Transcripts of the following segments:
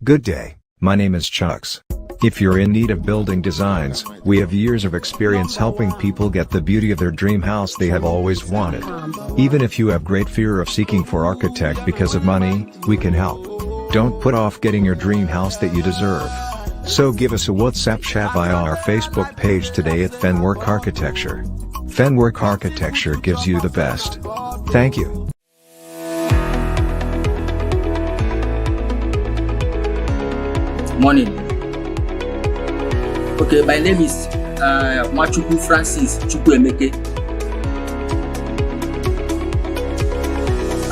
Good day, my name is Chucks. If you're in need of building designs, we have years of experience helping people get the beauty of their dream house they have always wanted. Even if you have great fear of seeking for architect because of money, we can help. Don't put off getting your dream house that you deserve. So give us a WhatsApp chat via our Facebook page today at Fenwork Architecture. Fenwork Architecture gives you the best. Thank you. Morning. Okay, my name is Machuku Francis Chukwuemeke.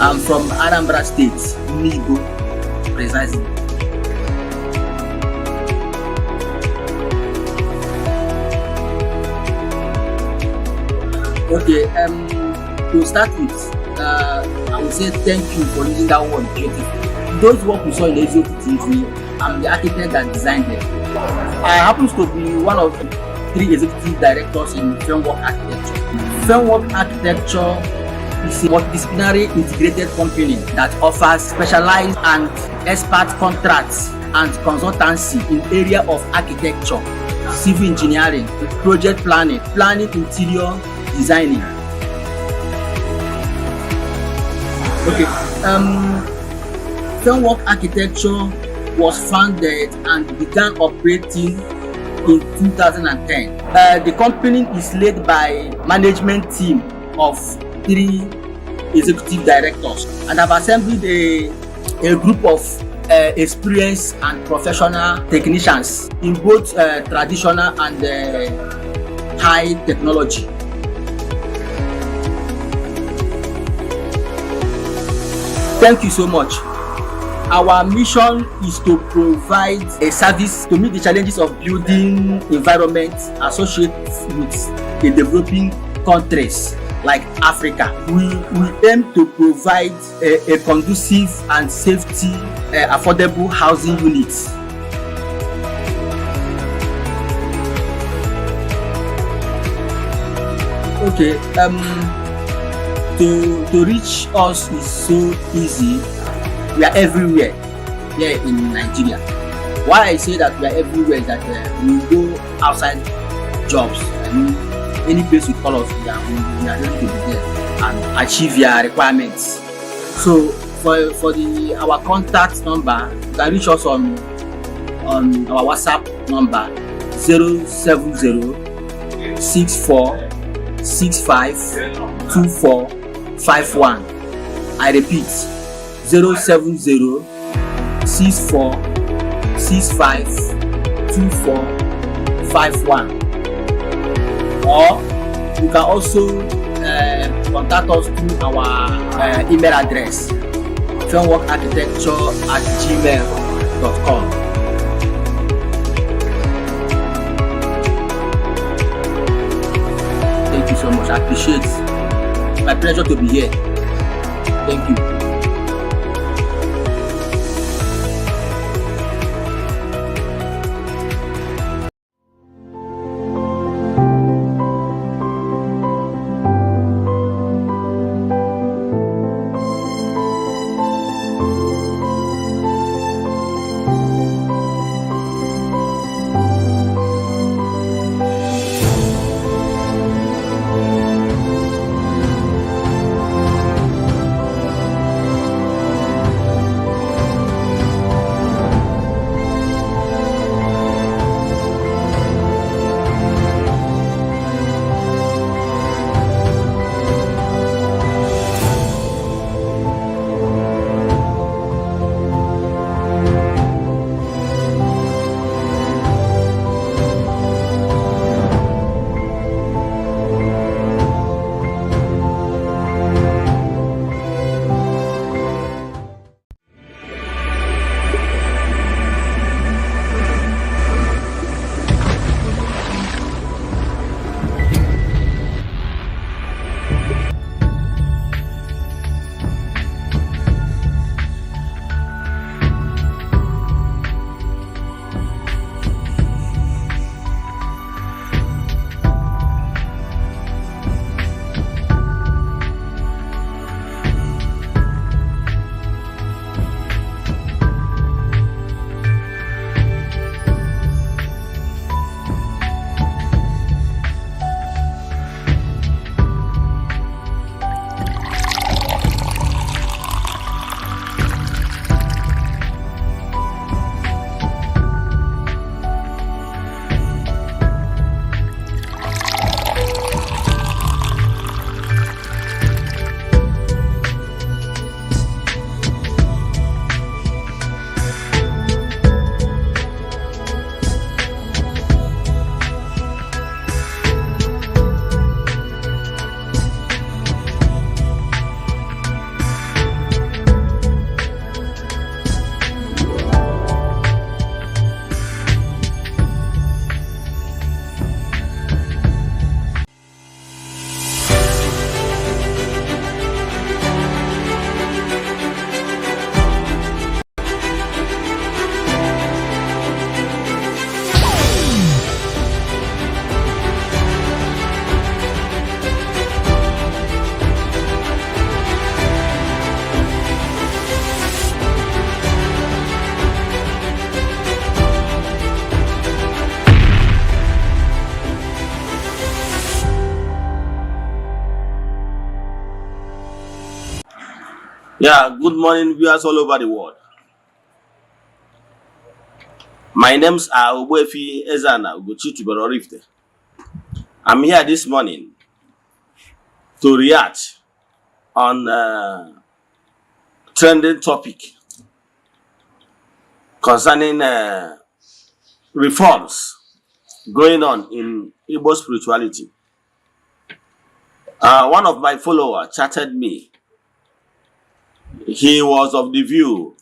I'm from Anambra State, Nigo, precisely. Okay, to start with, I would say thank you for using that word beautiful. Those work we saw in Eziokwu TV, I'm the architect that designed them. I happen to be one of the 3 executive directors in Framework Architecture. Framework Architecture is a multidisciplinary integrated company that offers specialized and expert contracts and consultancy in area of architecture, civil engineering, project planning, interior designing. Okay, Framework Architecture was founded and began operating in 2010. The company is led by management team of 3 executive directors, and have assembled a group of experienced and professional technicians in both traditional and high technology. Thank you so much. Our mission is to provide a service to meet the challenges of building environment associated with the developing countries like Africa. We aim to provide a conducive and safety, affordable housing units. Okay, to reach us is so easy. We are everywhere here in Nigeria. Why I say that we are everywhere is that we go outside jobs. I mean, any place you call us, we are ready to be there and achieve your requirements. So for our contact number, you can reach us on our WhatsApp number 070-6465-2451. I repeat, 070-6465-2451. Or you can also contact us through our email address, frameworkarchitecture@gmail.com. Thank you so much. I appreciate it. It's my pleasure to be here. Thank you. Yeah, good morning, viewers all over the world. My name's Ogbuefi Eze-Ana Rifte. I'm here this morning to react on trending topic concerning reforms going on in Igbo spirituality. One of my followers chatted me. He was of the view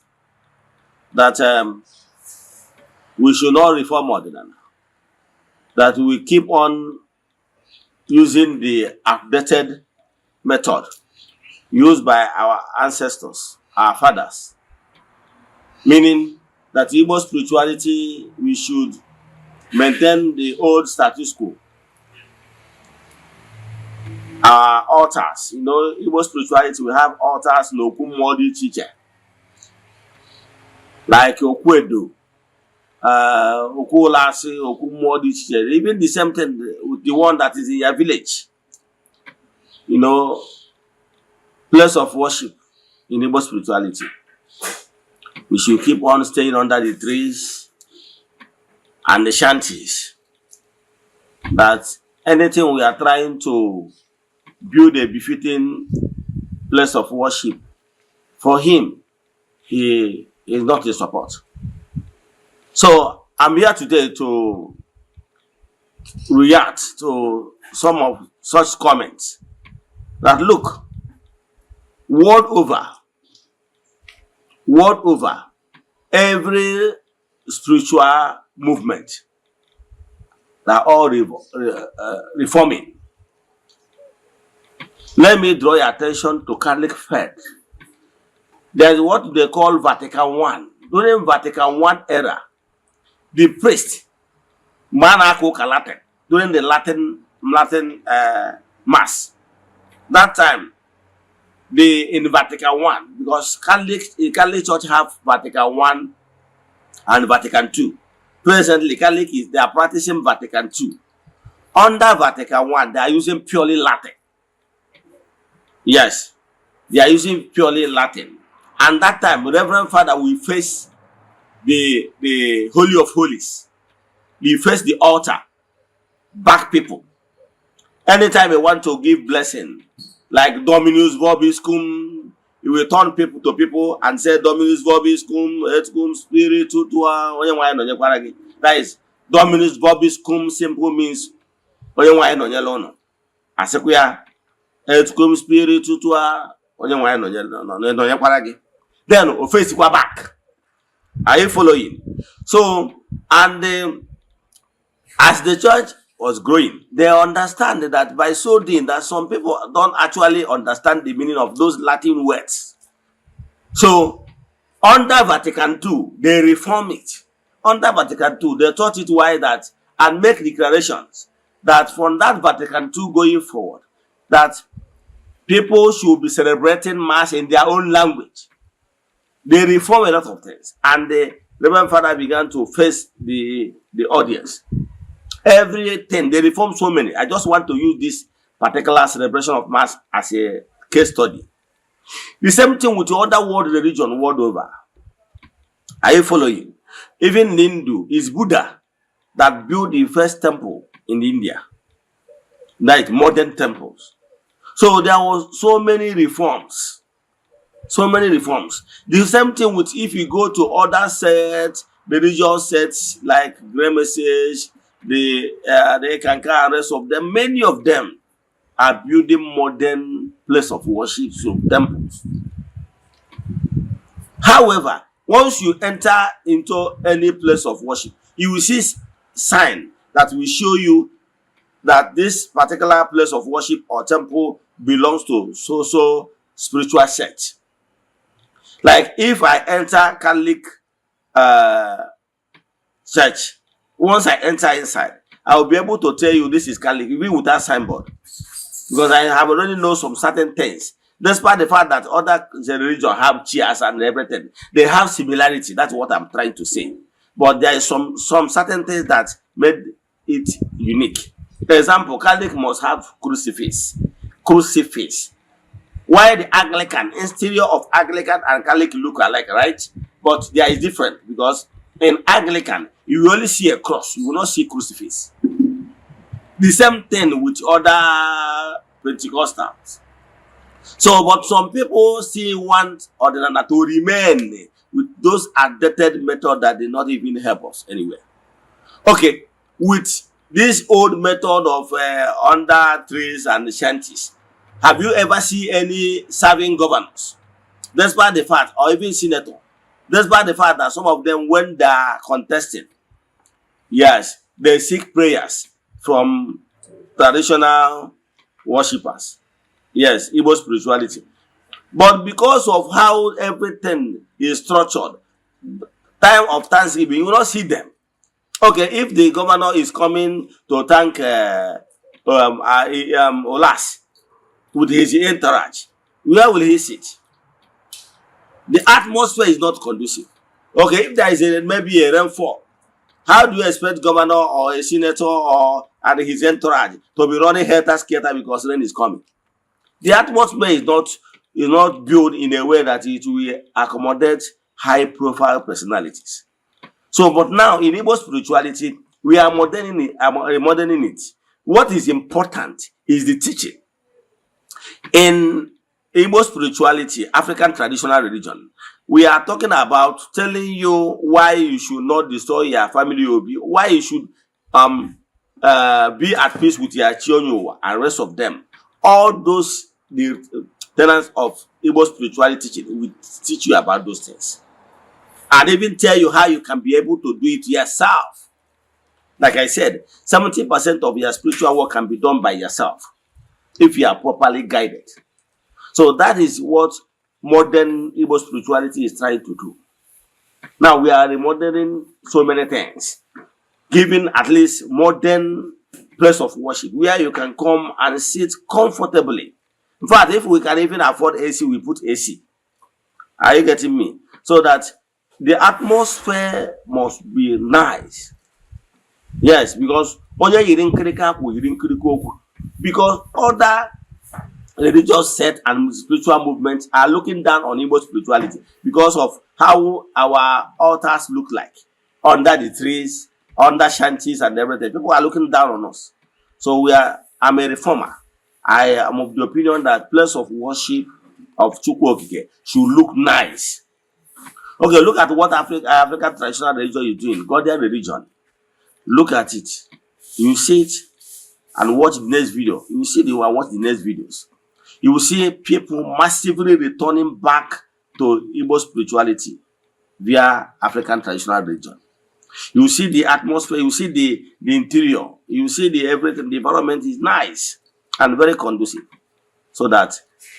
that we should not reform Eze-Ana, that we keep on using the outdated method used by our ancestors, our fathers, meaning that Igbo spirituality, we should maintain the old status quo. Our altars, Igbo spirituality, we have altars n'Okumodi teacher, like Okwedo, Okulasi, Okumodi teacher, even the same thing with the one that is in your village, place of worship in Igbo spirituality. We should keep on staying under the trees and the shanties. That anything we are trying to build a befitting place of worship for him, he is not in support. So I'm here today to react to some of such comments. That look, world over, every spiritual movement, they are all reforming. Let me draw your attention to Catholic faith. There is what they call Vatican I. During Vatican I era, the priest, Latin, during the Latin Mass, that time, in Vatican I, because Catholic Church have Vatican I and Vatican II. Presently, Catholic they are practicing Vatican II. Under Vatican I, they are using purely Latin. Yes, they are using purely Latin. And that time, Reverend Father will face the Holy of Holies. He face the altar, back people. Anytime they want to give blessing, like Dominus Vobiscum, he will turn people to people and say Dominus Vobiscum, et cum spiritu tua. That is Dominus Vobiscum simple means Asekuya et cum spiritu tua. Then face back. Are you following? So, and as the church was growing, they understand that by so doing that some people don't actually understand the meaning of those Latin words. So, under Vatican II, they reform it. Under Vatican II, they taught it why that and make declarations that from that Vatican II going forward, that people should be celebrating Mass in their own language. They reform a lot of things, and the Reverend Father began to face the audience. Everything, they reform so many. I just want to use this particular celebration of Mass as a case study. The same thing with other world religion world over. Are you following? Even in Hindu, it's Buddha that built the first temple in India, like modern temples. So there was so many reforms. So many reforms. The same thing with if you go to other sets, religious sets like Grey Message, the Kanka, and rest of them, many of them are building modern place of worship, so temples. However, once you enter into any place of worship, you will see sign that will show you that this particular place of worship or temple belongs to so spiritual sect. Like if I enter Catholic church, once I enter inside, I will be able to tell you this is Catholic, even without signboard. Because I have already know some certain things. Despite the fact that other religions have chairs and everything, they have similarity. That's what I'm trying to say. But there is some certain things that made it unique. For example, Catholic must have crucifix. Crucifix. Why the Anglican, exterior of Anglican and Catholic look alike, right? But there is different, because in Anglican, you will only see a cross, you will not see crucifix. The same thing with other Pentecostals. So, but some people still want Ordinana to remain with those outdated methods that did not even help us anywhere. Okay, with this old method of under trees and shanties, have you ever seen any serving governors? Despite the fact, or even senator, despite the fact that some of them, when they are contesting, yes, they seek prayers from traditional worshippers. Yes, Igbo spirituality. But because of how everything is structured, time of Thanksgiving, you will not see them. Okay, if the governor is coming to thank Olas with his entourage, where will he sit? The atmosphere is not conducive. Okay, if there is maybe a rainfall, how do you expect governor or a senator or and his entourage to be running helter-skelter because rain is coming? The atmosphere is not built in a way that it will accommodate high-profile personalities. So, but now in Igbo spirituality, we are moderning it. What is important is the teaching. In Igbo spirituality, African traditional religion, we are talking about telling you why you should not destroy your family, why you should be at peace with your chionyo and rest of them. All those the tenets of Igbo spirituality teaching will teach you about those things, and even tell you how you can be able to do it yourself. Like I said, 70% of your spiritual work can be done by yourself if you are properly guided. So that is what modern Igbo spirituality is trying to do. Now we are remodeling so many things, giving at least modern place of worship where you can come and sit comfortably. In fact, if we can even afford AC, we put AC. Are you getting me? So that the atmosphere must be nice. Yes, because other religious sect and spiritual movements are looking down on Igbo spirituality because of how our altars look like under the trees, under shanties and everything. People are looking down on us. So I'm a reformer. I am of the opinion that place of worship of Chukwu Okike should look nice. Okay, look at what African traditional religion is doing, Ghanaian religion. Look at it. You see it and watch the next video. You will see watch the next videos. You will see people massively returning back to Igbo spirituality via African traditional religion. You will see the atmosphere, you will see the interior, you will see everything. The environment is nice and very conducive, so that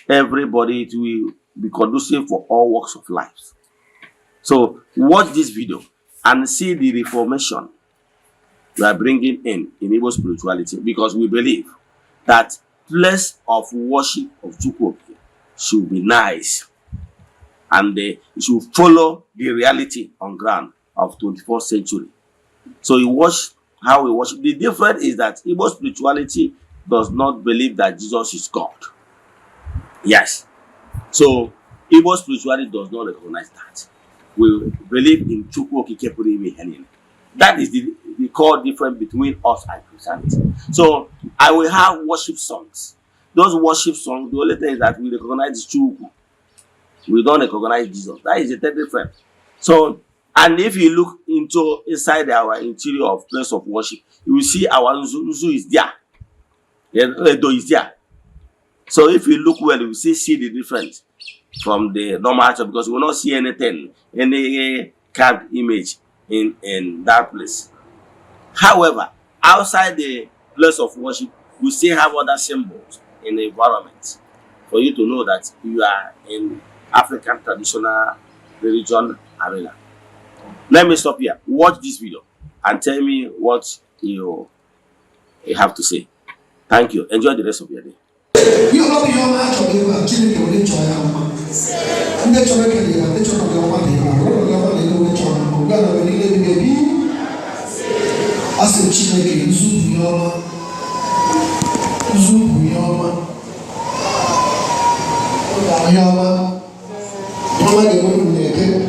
everybody will be conducive for all walks of life. So watch this video and see the reformation we are bringing in Igbo spirituality, because we believe that place of worship of Chukwu should be nice, and it should follow the reality on ground of 21st century. So you watch how we worship. The difference is that Igbo spirituality does not believe that Jesus is God. Yes. So Igbo spirituality does not recognize that. We believe in Chukwu Okike Pụrụ Ime Ihe Niile. That is the core difference between us and Christianity. So I will have worship songs. Those worship songs, the only thing is that we recognize Chukwu. We don't recognize Jesus. That is the third difference. So, and if you look inside our interior of place of worship, you will see our Nzu is there. Edo is there. So if you look well, you will see the difference from the normal church, because you will not see anything, any carved image in that place. However, outside the place of worship, you still have other symbols in the environment for you to know that you are in African traditional religion arena. Let me stop here. Watch this video and tell me what you have to say. Thank you. Enjoy the rest of your day. Oyama, Yama the moon naked,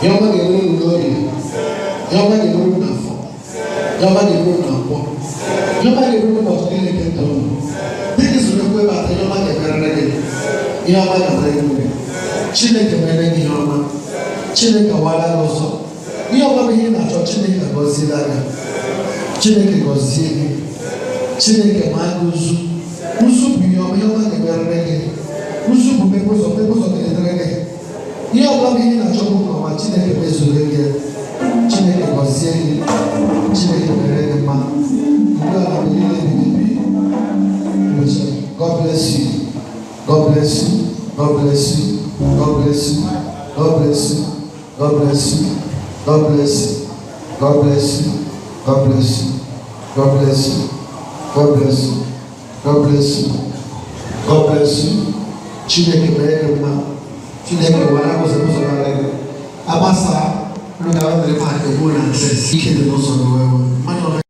Yama the moon glory, Yama the moon nafo, Yama the moon napo, Yama the moon of the naked tone. This is the way about the Yama the Garage, Yama the Garage, Chile the Yama, Chile the Wala also. Yama the Hina, Chile the Gozilla, Chile the Gozilla, Chile the Maguzu, Usu Yama the Garage. Usu people of the Dragon. You are loving in a job of Chile Bezulia, Chile Gozzi, Chile Bereman. God bless you. God bless you. God bless you. God bless you. God bless you. God bless you. God bless you. God bless you. God bless you. God bless you. God bless you. God bless you. God bless you. Chineke mere mma Chineke wara ko se ko so na le abasa lo ga wa le ma ke bo na se ike de no so no wewe